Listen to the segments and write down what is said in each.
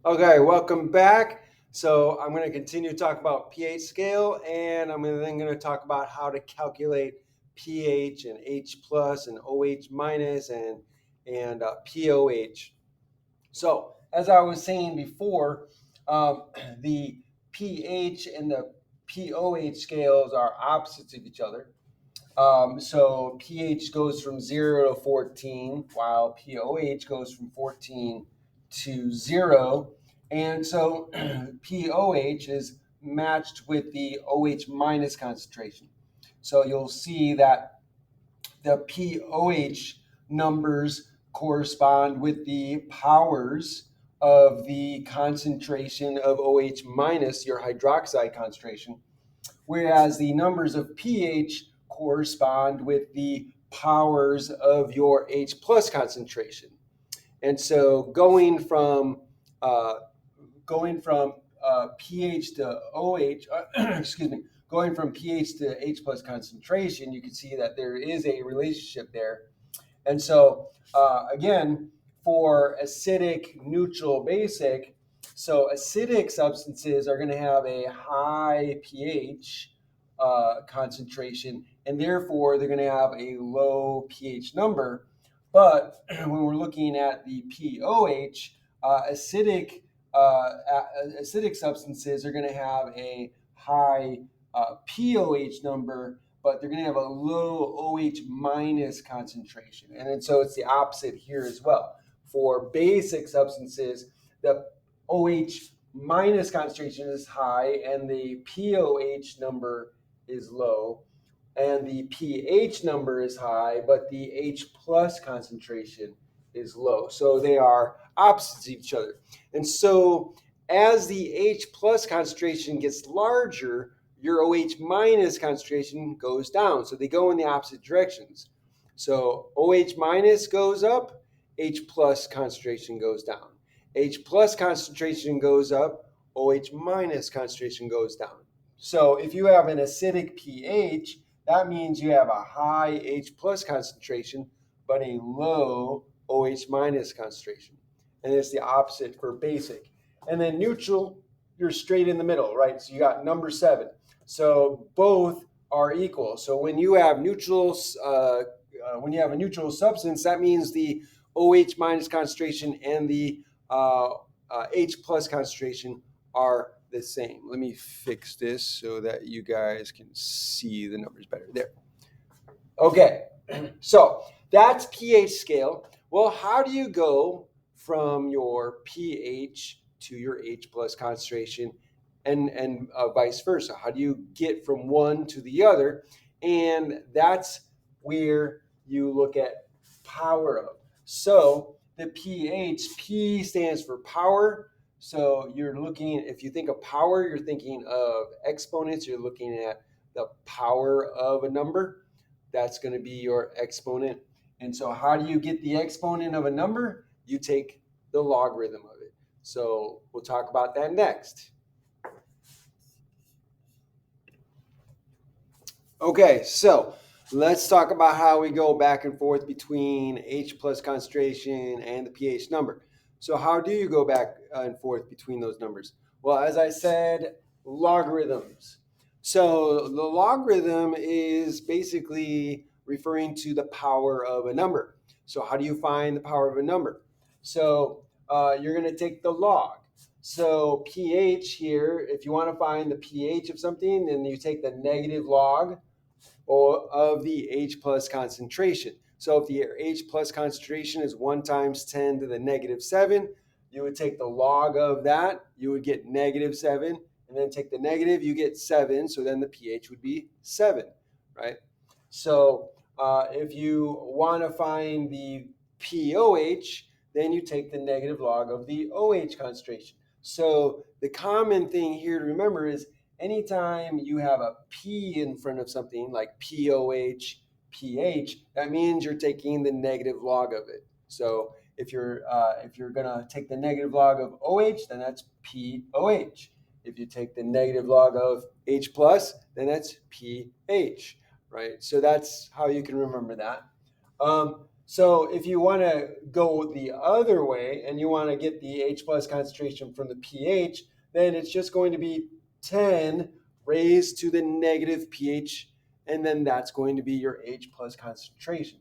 Okay, welcome back. So I'm going to continue to talk about pH scale, and I'm then going to talk about how to calculate pH and H plus and OH minus and POH. So as I was saying before, the pH and the POH scales are opposites of each other. So pH goes from 0 to 14, while POH goes from 14 to 0. And so POH is matched with the OH minus concentration. So you'll see that the POH numbers correspond with the powers of the concentration of OH minus, your hydroxide concentration, whereas the numbers of pH correspond with the powers of your H plus concentration. And so uh, going from pH to OH, excuse me, going from pH to H plus concentration, you can see that there is a relationship there. And so again, for acidic, neutral, basic, so acidic substances are going to have a high pH concentration, and therefore they're going to have a low pH number. But when we're looking at the pOH, acidic acidic substances are going to have a high pOH number, but they're going to have a low OH minus concentration. And then so it's the opposite here as well. For basic substances, the OH minus concentration is high and the pOH number is low. And the pH number is high, but the H plus concentration is low. So they are opposites of each other. And so as the H plus concentration gets larger, your OH minus concentration goes down. So they go in the opposite directions. So OH minus goes up, H plus concentration goes down. H plus concentration goes up, OH minus concentration goes down. So if you have an acidic pH, that means you have a high H plus concentration, but a low OH minus concentration. And it's the opposite for basic. And then neutral, you're straight in the middle, right? So you got number 7. So both are equal. So when you have when you have a neutral substance, that means the OH minus concentration and the H plus concentration are the same. Let me fix this so that you guys can see the numbers better. There. Okay, so that's pH scale. Well, how do you go from your pH to your H plus concentration and vice versa? How do you get from one to the other? And that's where you look at power of. So the pH, P stands for power. So you're looking, if you think of power, you're thinking of exponents. You're looking at the power of a number. That's going to be your exponent. And so how do you get the exponent of a number? You take the logarithm of it. So we'll talk about that next. Okay, so let's talk about how we go back and forth between H plus concentration and the pH number. So how do you go back and forth between those numbers? Well, as I said, logarithms. So the logarithm is basically referring to the power of a number. So how do you find the power of a number? So you're going to take the log. So pH here, if you want to find the pH of something, then you take the negative log or of the H plus concentration. So if the H plus concentration is 1 times 10 to the negative 7, you would take the log of that, you would get negative 7, and then take the negative, you get 7, so then the pH would be 7, right? So if you want to find the pOH, then you take the negative log of the OH concentration. So the common thing here to remember is anytime you have a P in front of something like POH, pH, that means you're taking the negative log of it. So if you're gonna take the negative log of OH, then that's POH. If you take the negative log of H plus, then that's pH, right? So that's how you can remember that. So if you want to go the other way and you want to get the H plus concentration from the pH, then it's just going to be 10 raised to the negative pH, and then that's going to be your H plus concentration.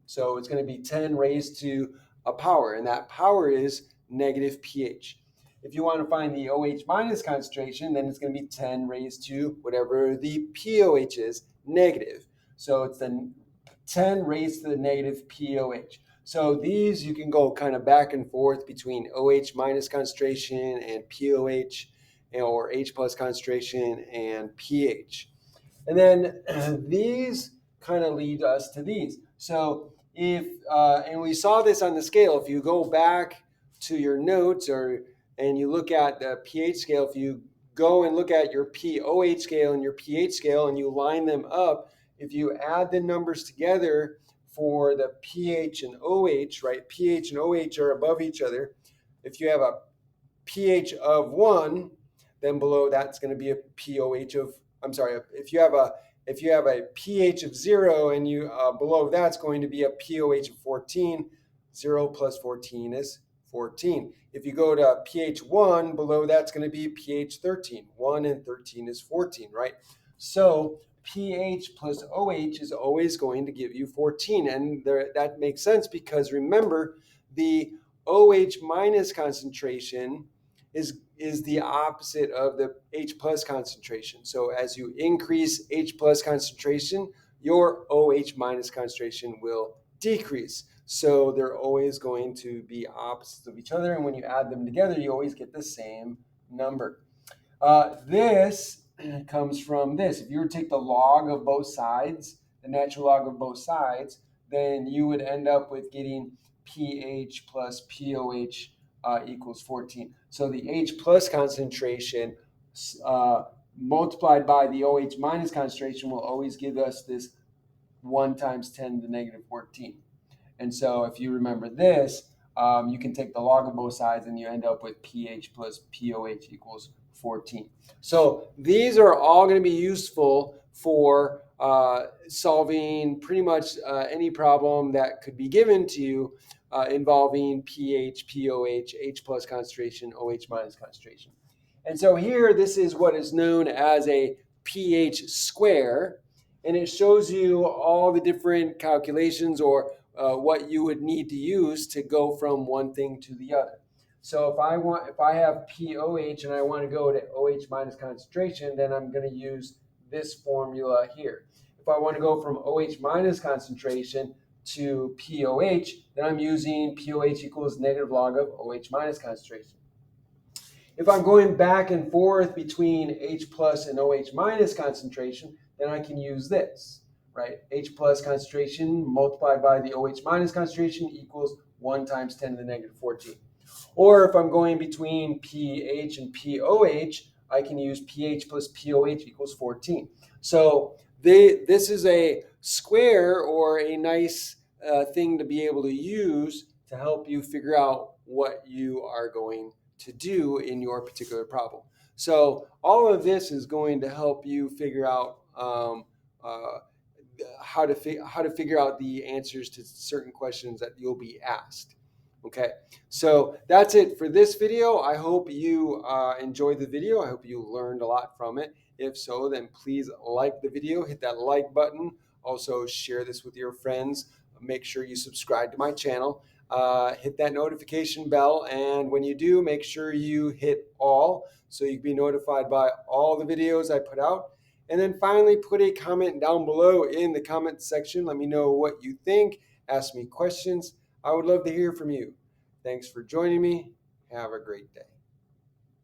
So it's going to be 10 raised to a power, and that power is negative pH. If you want to find the OH minus concentration, then it's going to be 10 raised to whatever the POH is, negative. So it's the 10 raised to the negative POH. So these you can go kind of back and forth between OH minus concentration and POH, or H plus concentration and pH. And then these kind of lead us to these. So if, and we saw this on the scale, if you go back to your notes and you look at the pH scale, if you go and look at your POH scale and your pH scale and you line them up, if you add the numbers together for the pH and OH, right? pH and OH are above each other. If you have a pH of 1, then below that's going to be a POH of, I'm sorry, if you have a pH of 0 and you below that's going to be a POH of 14. 0 plus 14 is 14. If you go to pH 1, below that's going to be pH 13. 1 and 13 is 14, right? So pH plus OH is always going to give you 14. And that makes sense because remember, the OH minus concentration is the opposite of the H plus concentration. So as you increase H plus concentration, your OH minus concentration will decrease. So they're always going to be opposites of each other. And when you add them together, you always get the same number. This comes from this. If you were to take the log of both sides, the natural log of both sides, then you would end up with getting pH plus POH equals 14. So the H plus concentration multiplied by the OH minus concentration will always give us this 1 times 10 to the negative 14. And so if you remember this, you can take the log of both sides and you end up with pH plus POH equals 14. So these are all going to be useful for solving pretty much any problem that could be given to you involving pH, POH, H plus concentration, OH minus concentration. And so here, this is what is known as a pH square, and it shows you all the different calculations or what you would need to use to go from one thing to the other. So if I have POH and I want to go to OH minus concentration, then I'm going to use this formula here. If I want to go from OH minus concentration to POH, then I'm using POH equals negative log of OH minus concentration. If I'm going back and forth between H plus and OH minus concentration, then I can use this, right? H plus concentration multiplied by the OH minus concentration equals 1 times 10 to the negative 14. Or if I'm going between pH and POH, I can use pH plus POH equals 14. So this is a square or a nice thing to be able to use to help you figure out what you are going to do in your particular problem. So all of this is going to help you figure out how to figure out the answers to certain questions that you'll be asked. Okay, so that's it for this video. I hope you enjoyed the video. I hope you learned a lot from it. If so, then please like the video, hit that like button. Also share this with your friends. Make sure you subscribe to my channel. Hit that notification bell, and when you do, make sure you hit all so you can be notified by all the videos I put out. And then finally, put a comment down below in the comment section. Let me know what you think. Ask me questions. I would love to hear from you. Thanks for joining me. Have a great day.